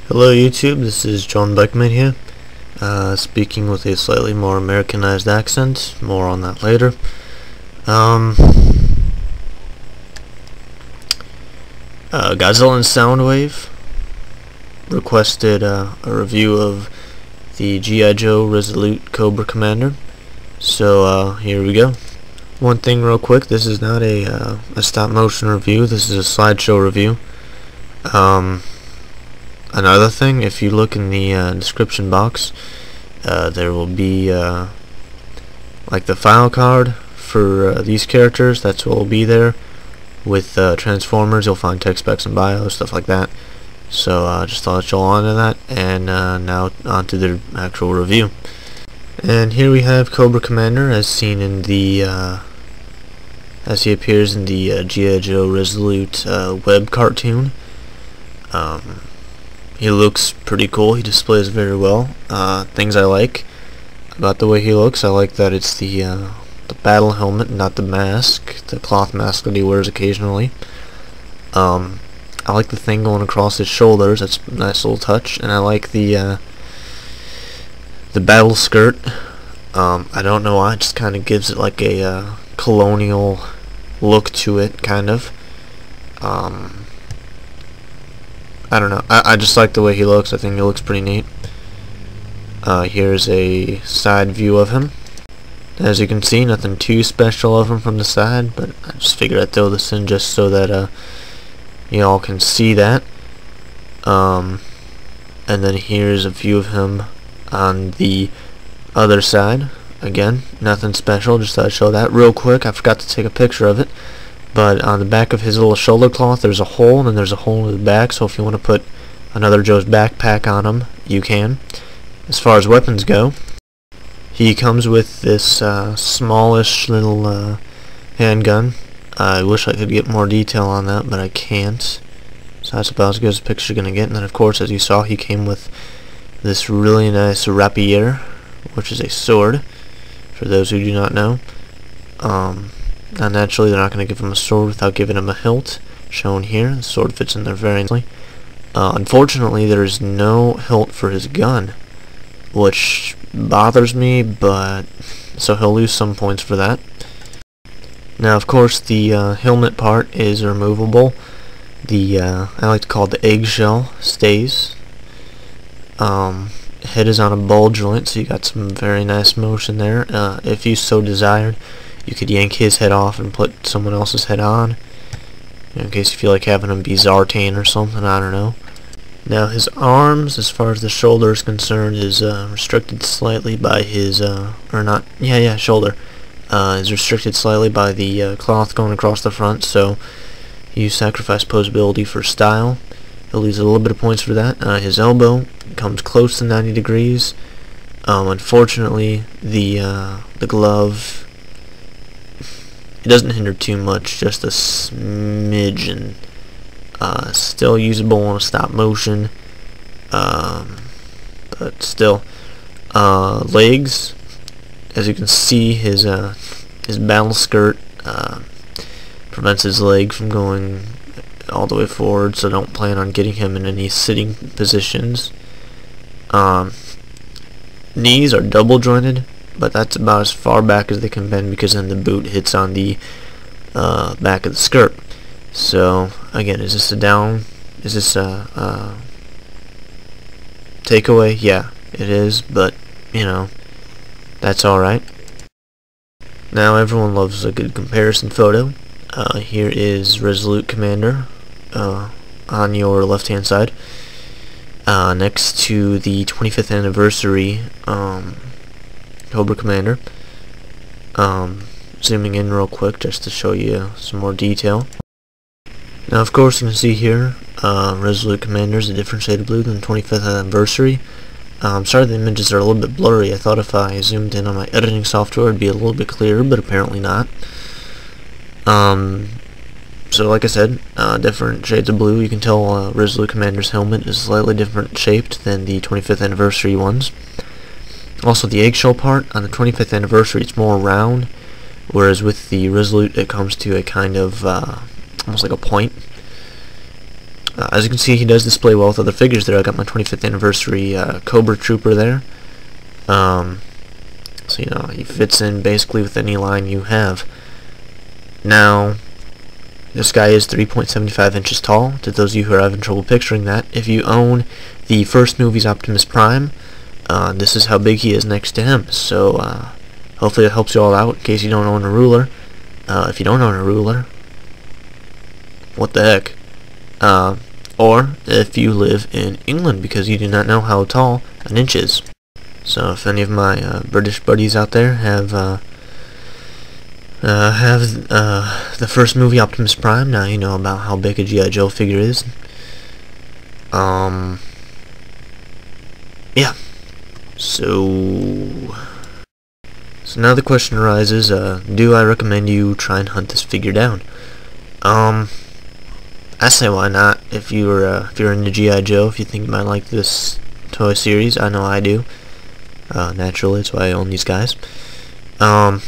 Hello YouTube, this is John Beckman here, speaking with a slightly more Americanized accent. More on that later. Godzilla and Soundwave requested a review of the G.I. Joe Resolute Cobra Commander, so here we go. One thing real quick, this is not a stop motion review, this is a slideshow review. Another thing, if you look in the description box, there will be like the file card for these characters. That's what will be there. With Transformers, you'll find tech specs and bios, stuff like that. So just thought I'd show on to that, and now on to the actual review. And here we have Cobra Commander, as seen in the as he appears in the G.I. Joe Resolute web cartoon. He looks pretty cool. He displays very well. Things I like about the way he looks, I like that it's the battle helmet, not the mask, the cloth mask that he wears occasionally. I like the thing going across his shoulders. That's a nice little touch. And I like the battle skirt. I don't know why, it just kind of gives it like a colonial look to it, kind of. I don't know. I just like the way he looks. I think he looks pretty neat. Here's a side view of him. As you can see, nothing too special of him from the side, but I just figured I'd throw this in just so that you all can see that. And then here's a view of him on the other side. Again, nothing special, just thought I'd show that real quick. I forgot to take a picture of it. But on the back of his little shoulder cloth, there's a hole, and then there's a hole in the back, so if you want to put another Joe's backpack on him, you can. As far as weapons go, he comes with this smallish little handgun. I wish I could get more detail on that, but I can't. So that's about as good as a picture you're going to get. And then, of course, as you saw, he came with this really nice rapier, which is a sword, for those who do not know. Now naturally they're not going to give him a sword without giving him a hilt, shown here. The sword fits in there very nicely. Unfortunately there is no hilt for his gun, which bothers me, but so he'll lose some points for that. Now of course the helmet part is removable. The I like to call it the eggshell stays. Head is on a ball joint, so you got some very nice motion there. If you so desired, you could yank his head off and put someone else's head on, in case you feel like having him be Zartan or something, I don't know. Now his arms, as far as the shoulder is concerned, is restricted slightly by his, shoulder. Is restricted slightly by the cloth going across the front, so you sacrifice posability for style. He'll lose a little bit of points for that. His elbow comes close to 90 degrees. Unfortunately, the glove, it doesn't hinder too much, just a smidgen. Still usable on a stop motion, but still. Legs, as you can see, his battle skirt prevents his leg from going all the way forward, so don't plan on getting him in any sitting positions. Knees are double jointed, but that's about as far back as they can bend, because then the boot hits on the back of the skirt. So again, is this a down? Is this a takeaway? Yeah, it is, but you know, that's alright. Now everyone loves a good comparison photo. Here is Resolute Commander on your left hand side, next to the 25th anniversary Cobra Commander. Zooming in real quick just to show you some more detail. Now of course you can see here Resolute Commander is a different shade of blue than the 25th anniversary. I'm sorry the images are a little bit blurry. I thought if I zoomed in on my editing software it'd be a little bit clearer, but apparently not. So like I said, different shades of blue. You can tell Resolute Commander's helmet is slightly different shaped than the 25th anniversary ones. Also the eggshell part, on the 25th anniversary it's more round, whereas with the Resolute it comes to a kind of almost like a point. As you can see, he does display well with other figures there. I got my 25th anniversary Cobra Trooper there. So, you know, he fits in basically with any line you have. Now, this guy is 3.75 inches tall. To those of you who are having trouble picturing that, if you own the first movie's Optimus Prime, this is how big he is next to him. So, hopefully it helps you all out in case you don't own a ruler. If you don't own a ruler, what the heck? Or if you live in England because you do not know how tall an inch is. So if any of my British buddies out there have the first movie Optimus Prime, now you know about how big a G.I. Joe figure is. Yeah. So now the question arises, do I recommend you try and hunt this figure down? I say why not. If you're into G.I. Joe, if you think you might like this toy series, I know I do. Naturally, that's why I own these guys. There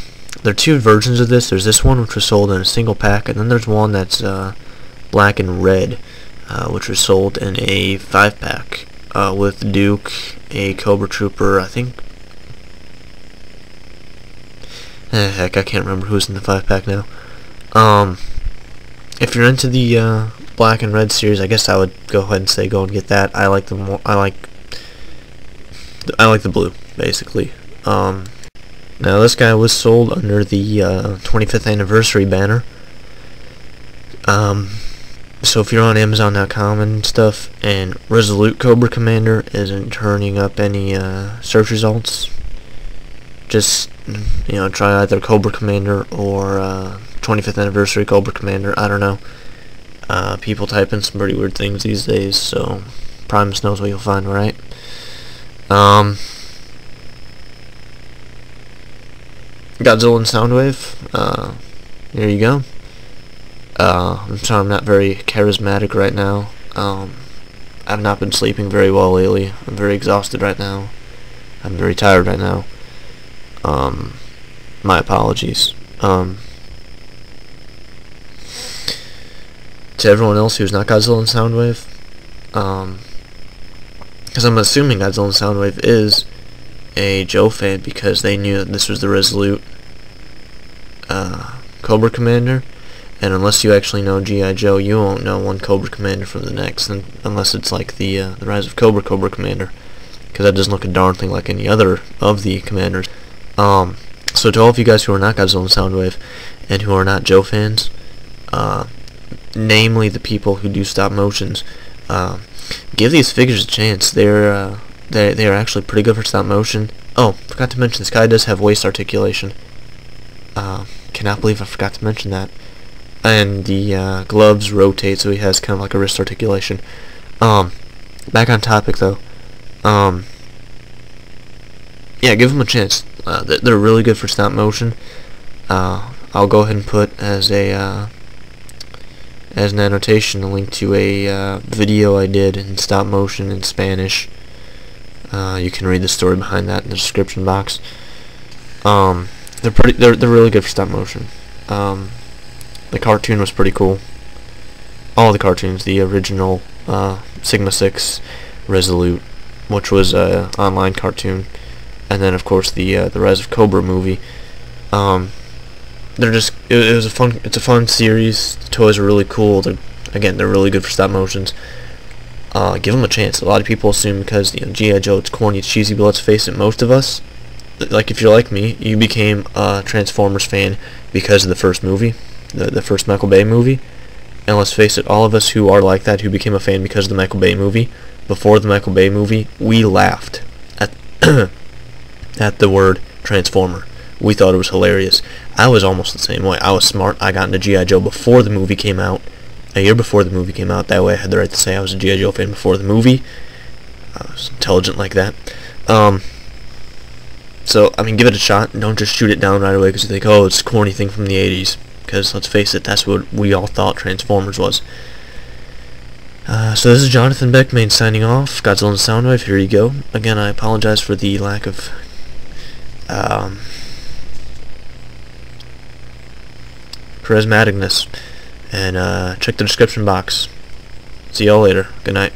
are two versions of this. There's this one which was sold in a single pack, and then there's one that's black and red, which was sold in a 5-pack with Duke, a Cobra Trooper, I think. Heck, I can't remember who's in the 5-pack now. If you're into the black and red series, I guess I would go ahead and say go and get that. I like the more, I like the blue, basically. Now this guy was sold under the 25th anniversary banner. So if you're on Amazon.com and stuff, and Resolute Cobra Commander isn't turning up any search results, just, you know, try either Cobra Commander or 25th anniversary Cobra Commander. I don't know. People type in some pretty weird things these days, so Primus knows what you'll find, right? Godzilla and Soundwave. There you go. I'm sorry I'm not very charismatic right now. I've not been sleeping very well lately. I'm very exhausted right now. I'm very tired right now. My apologies. To everyone else who's not Godzilla and Soundwave, because I'm assuming Godzilla and Soundwave is a Joe fan because they knew that this was the Resolute Cobra Commander, and unless you actually know G.I. Joe, you won't know one Cobra Commander from the next, unless it's like the Rise of Cobra Commander, because that doesn't look a darn thing like any other of the commanders. So to all of you guys who are not Godzilla and Soundwave, and who are not Joe fans, namely the people who do stop motions, give these figures a chance. They're actually pretty good for stop motion. Oh, forgot to mention, this guy does have waist articulation. Cannot believe I forgot to mention that. And the gloves rotate, so he has kind of like a wrist articulation. Back on topic though. Yeah, give them a chance. They're really good for stop motion. I'll go ahead and put as an annotation a link to a video I did in stop motion in Spanish. You can read the story behind that in the description box. They're really good for stop motion. The cartoon was pretty cool. All the cartoons, the original Sigma 6 Resolute, which was an online cartoon, and then of course the Rise of Cobra movie. It's a fun series. The toys are really cool. They're really good for stop motions. Give them a chance. A lot of people assume because G.I. Joe, it's corny, it's cheesy, but let's face it, most of us, like if you're like me, you became a Transformers fan because of the first movie, the first Michael Bay movie. And let's face it, all of us who are like that, who became a fan because of the Michael Bay movie, before the Michael Bay movie, we laughed at at the word Transformer. We thought it was hilarious. I was almost the same way. I was smart. I got into G.I. Joe before the movie came out. A year before the movie came out. That way I had the right to say I was a G.I. Joe fan before the movie. I was intelligent like that. So, I mean, give it a shot. Don't just shoot it down right away because you think, oh, it's a corny thing from the 80s. Because, let's face it, that's what we all thought Transformers was. So this is Jonathan Beckman signing off. Godzilla and Soundwave, here you go. Again, I apologize for the lack of charismaticness. And check the description box. See y'all later. Good night.